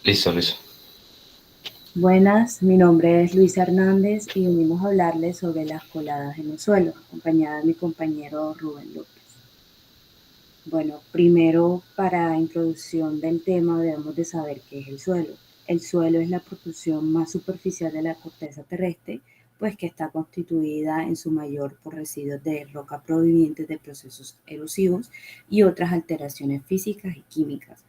Listo, listo. Buenas, mi nombre es Luis Hernández y venimos a hablarles sobre las coladas en el suelo, acompañada de mi compañero Rubén López. Bueno, primero para introducción del tema debemos de saber qué es el suelo. El suelo es la proporción más superficial de la corteza terrestre, pues que está constituida en su mayor por residuos de roca provenientes de procesos erosivos y otras alteraciones físicas y químicas.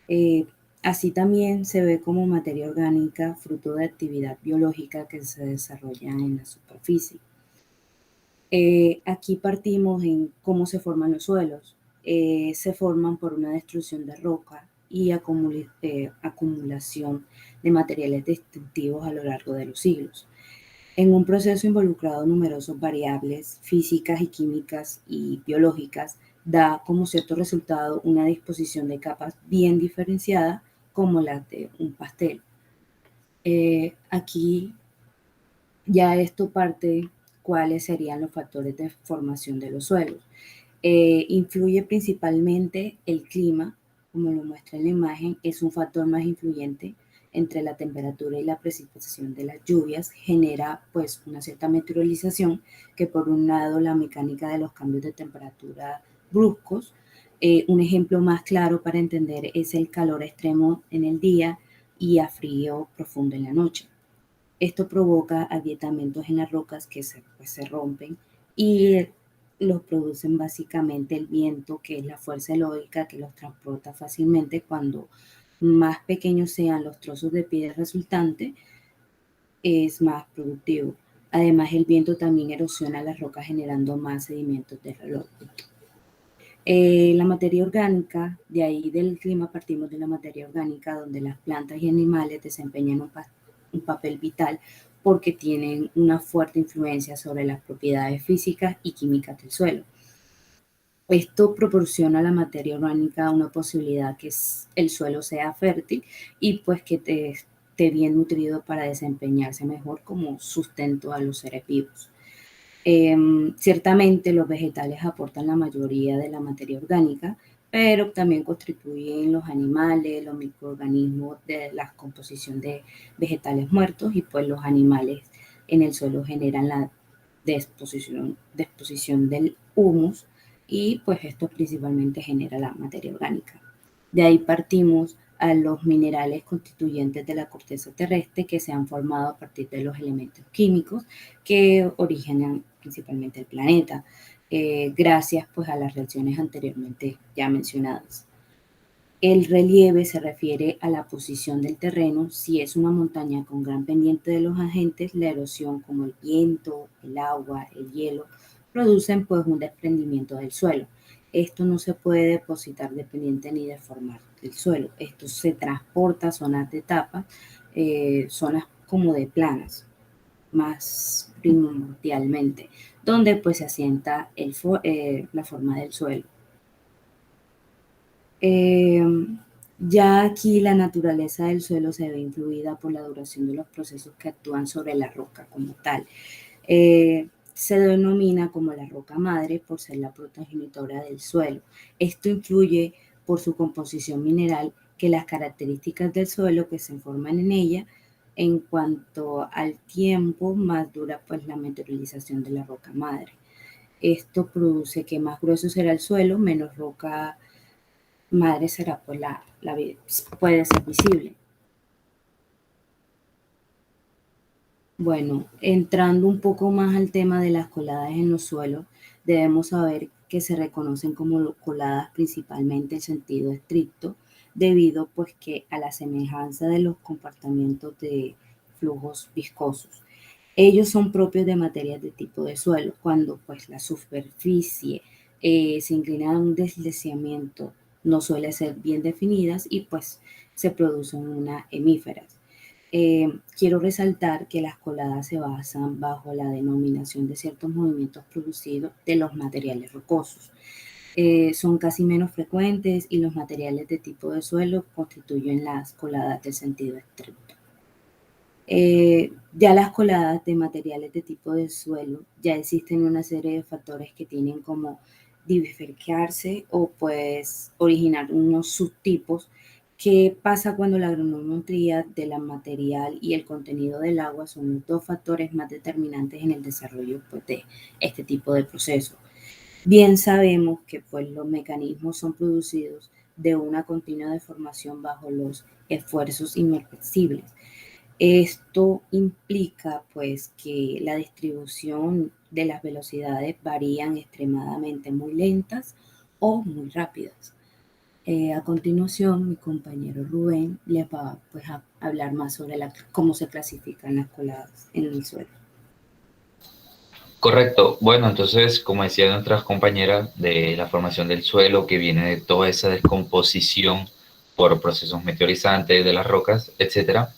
Eh, Así también se ve como materia orgánica, fruto de actividad biológica que se desarrolla en la superficie. Aquí partimos en cómo se forman los suelos. Se forman por una destrucción de roca y acumulación de materiales distintivos a lo largo de los siglos. En un proceso involucrado numerosas variables físicas y químicas y biológicas, da como cierto resultado una disposición de capas bien diferenciada como la de un pastel. Aquí ya esto parte cuáles serían los factores de formación de los suelos. Influye principalmente el clima, como lo muestra en la imagen, es un factor más influyente entre la temperatura y la precipitación de las lluvias, genera pues una cierta meteorolización que por un lado la mecánica de los cambios de temperatura bruscos. Un ejemplo más claro para entender es el calor extremo en el día y a frío profundo en la noche. Esto provoca agrietamientos en las rocas que se rompen y los producen básicamente el viento, que es la fuerza lógica que los transporta fácilmente. Cuando más pequeños sean los trozos de piedra resultantes, es más productivo. Además, el viento también erosiona las rocas generando más sedimentos de reloj. La materia orgánica, de ahí del clima partimos de la materia orgánica, donde las plantas y animales desempeñan un papel vital porque tienen una fuerte influencia sobre las propiedades físicas y químicas del suelo. Esto proporciona a la materia orgánica una posibilidad que el suelo sea fértil y pues que esté bien nutrido para desempeñarse mejor como sustento a los seres vivos. Ciertamente los vegetales aportan la mayoría de la materia orgánica, pero también contribuyen los animales, los microorganismos de la composición de vegetales muertos y pues los animales en el suelo generan la disposición del humus y pues esto principalmente genera la materia orgánica. De ahí partimos a los minerales constituyentes de la corteza terrestre que se han formado a partir de los elementos químicos que originan principalmente el planeta, gracias pues a las reacciones anteriormente ya mencionadas. El relieve se refiere a la posición del terreno. Si es una montaña con gran pendiente de los agentes, la erosión como el viento, el agua, el hielo, producen pues un desprendimiento del suelo. Esto no se puede depositar dependiente ni deformar el suelo. Esto se transporta a zonas de tapa, zonas como de planas, más primordialmente, donde pues se asienta la forma del suelo. Eh, ya aquí la naturaleza del suelo se ve influida por la duración de los procesos que actúan sobre la roca como tal. Se denomina como la roca madre por ser la progenitora del suelo. Esto influye por su composición mineral que las características del suelo que se forman en ella. En cuanto al tiempo, más dura pues la meteorización de la roca madre. Esto produce que más grueso será el suelo, menos roca madre será pues puede ser visible. Bueno, entrando un poco más al tema de las coladas en los suelos, debemos saber que se reconocen como coladas principalmente en sentido estricto, debido pues que a la semejanza de los comportamientos de flujos viscosos. Ellos son propios de materias de tipo de suelo, cuando pues la superficie se inclina a un deslizamiento, no suele ser bien definidas y pues se producen unas hemíferas. Quiero resaltar que las coladas se basan bajo la denominación de ciertos movimientos producidos de los materiales rocosos. Son casi menos frecuentes y los materiales de tipo de suelo constituyen las coladas de sentido estricto. Ya las coladas de materiales de tipo de suelo, ya existen una serie de factores que tienen como diversificarse o pues originar unos subtipos ¿Qué pasa cuando la granulometría de la material y el contenido del agua son los dos factores más determinantes en el desarrollo, pues, de este tipo de procesos? Bien sabemos que, pues, los mecanismos son producidos de una continua deformación bajo los esfuerzos inmersibles. Esto implica, pues, que la distribución de las velocidades varían extremadamente muy lentas o muy rápidas. A continuación, mi compañero Rubén les va, pues, a hablar más sobre cómo se clasifican las coladas en el suelo. Correcto. Bueno, entonces, como decía nuestras compañeras, de la formación del suelo que viene de toda esa descomposición por procesos meteorizantes de las rocas, etcétera.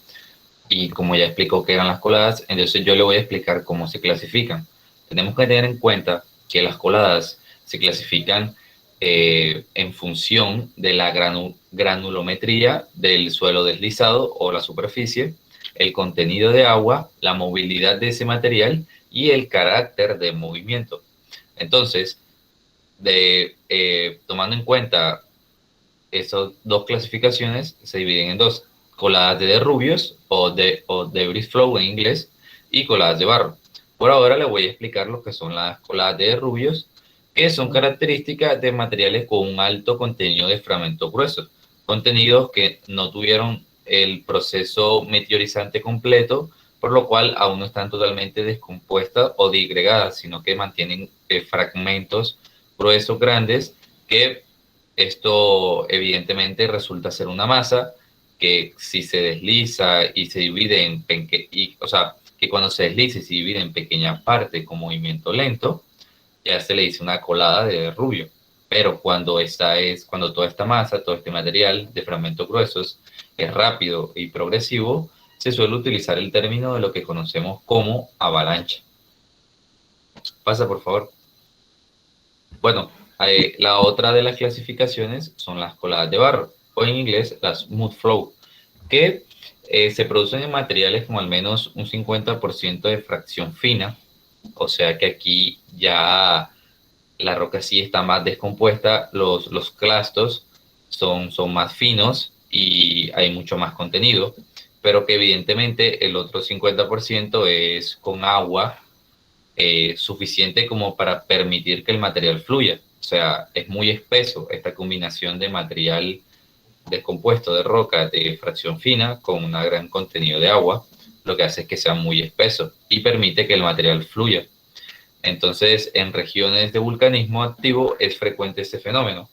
Y como ya explicó que eran las coladas, entonces yo le voy a explicar cómo se clasifican. Tenemos que tener en cuenta que las coladas se clasifican en función de la granulometría del suelo deslizado o la superficie, el contenido de agua, la movilidad de ese material y el carácter de movimiento. Entonces, tomando en cuenta esas dos clasificaciones, se dividen en dos: coladas de derrubios o debris flow en inglés, y coladas de barro. Por ahora le voy a explicar lo que son las coladas de derrubios, que son características de materiales con un alto contenido de fragmentos gruesos, contenidos que no tuvieron el proceso meteorizante completo, por lo cual aún no están totalmente descompuestas o disgregadas, sino que mantienen fragmentos gruesos grandes, que esto evidentemente resulta ser una masa que, si se desliza y se divide o sea, que cuando se desliza y se divide en pequeñas partes con movimiento lento, ya se le dice una colada de Rubio. Pero cuando toda esta masa, todo este material de fragmentos gruesos es rápido y progresivo, se suele utilizar el término de lo que conocemos como avalancha. Pasa, por favor. Bueno, la otra de las clasificaciones son las coladas de barro, o en inglés las mud flow, que se producen en materiales con al menos un 50% de fracción fina, o sea que aquí ya la roca sí está más descompuesta, los clastos son más finos y hay mucho más contenido, pero que evidentemente el otro 50% es con agua suficiente como para permitir que el material fluya. O sea, es muy espeso esta combinación de material descompuesto de roca de fracción fina con un gran contenido de agua, lo que hace es que sea muy espeso y permite que el material fluya. Entonces, en regiones de vulcanismo activo es frecuente este fenómeno,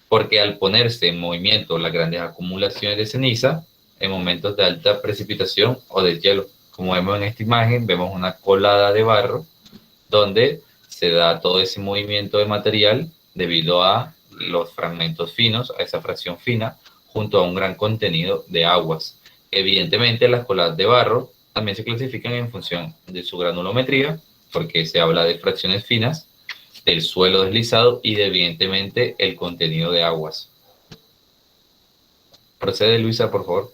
porque al ponerse en movimiento las grandes acumulaciones de ceniza en momentos de alta precipitación o de hielo, como vemos en esta imagen, vemos una colada de barro donde se da todo ese movimiento de material debido a los fragmentos finos, a esa fracción fina, junto a un gran contenido de aguas. Evidentemente, las coladas de barro también se clasifican en función de su granulometría, porque se habla de fracciones finas, del suelo deslizado y de, evidentemente, el contenido de aguas. Procede, Luisa, por favor.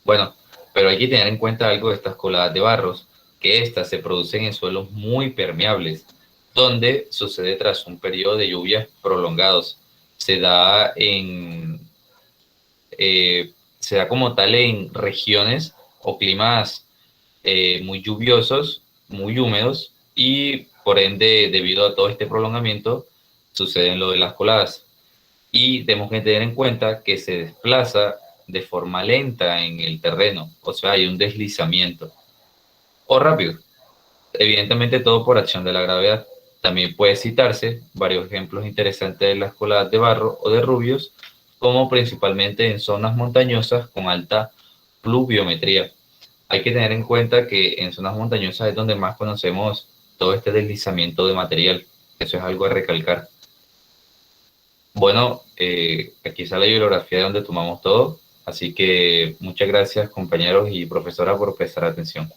Bueno, pero hay que tener en cuenta algo de estas coladas de barros, que estas se producen en suelos muy permeables, donde sucede tras un periodo de lluvias prolongados. Se da se da como tal en regiones o climas muy lluviosos, muy húmedos, y por ende, debido a todo este prolongamiento, suceden lo de las coladas. Y tenemos que tener en cuenta que se desplaza de forma lenta en el terreno, o sea, hay un deslizamiento, o rápido. Evidentemente todo por acción de la gravedad. También puede citarse varios ejemplos interesantes de las coladas de barro o de rubios, como principalmente en zonas montañosas con alta pluviometría. Hay que tener en cuenta que en zonas montañosas es donde más conocemos todo este deslizamiento de material. Eso es algo a recalcar. Bueno, aquí está la bibliografía de donde tomamos todo, así que muchas gracias, compañeros y profesora, por prestar atención.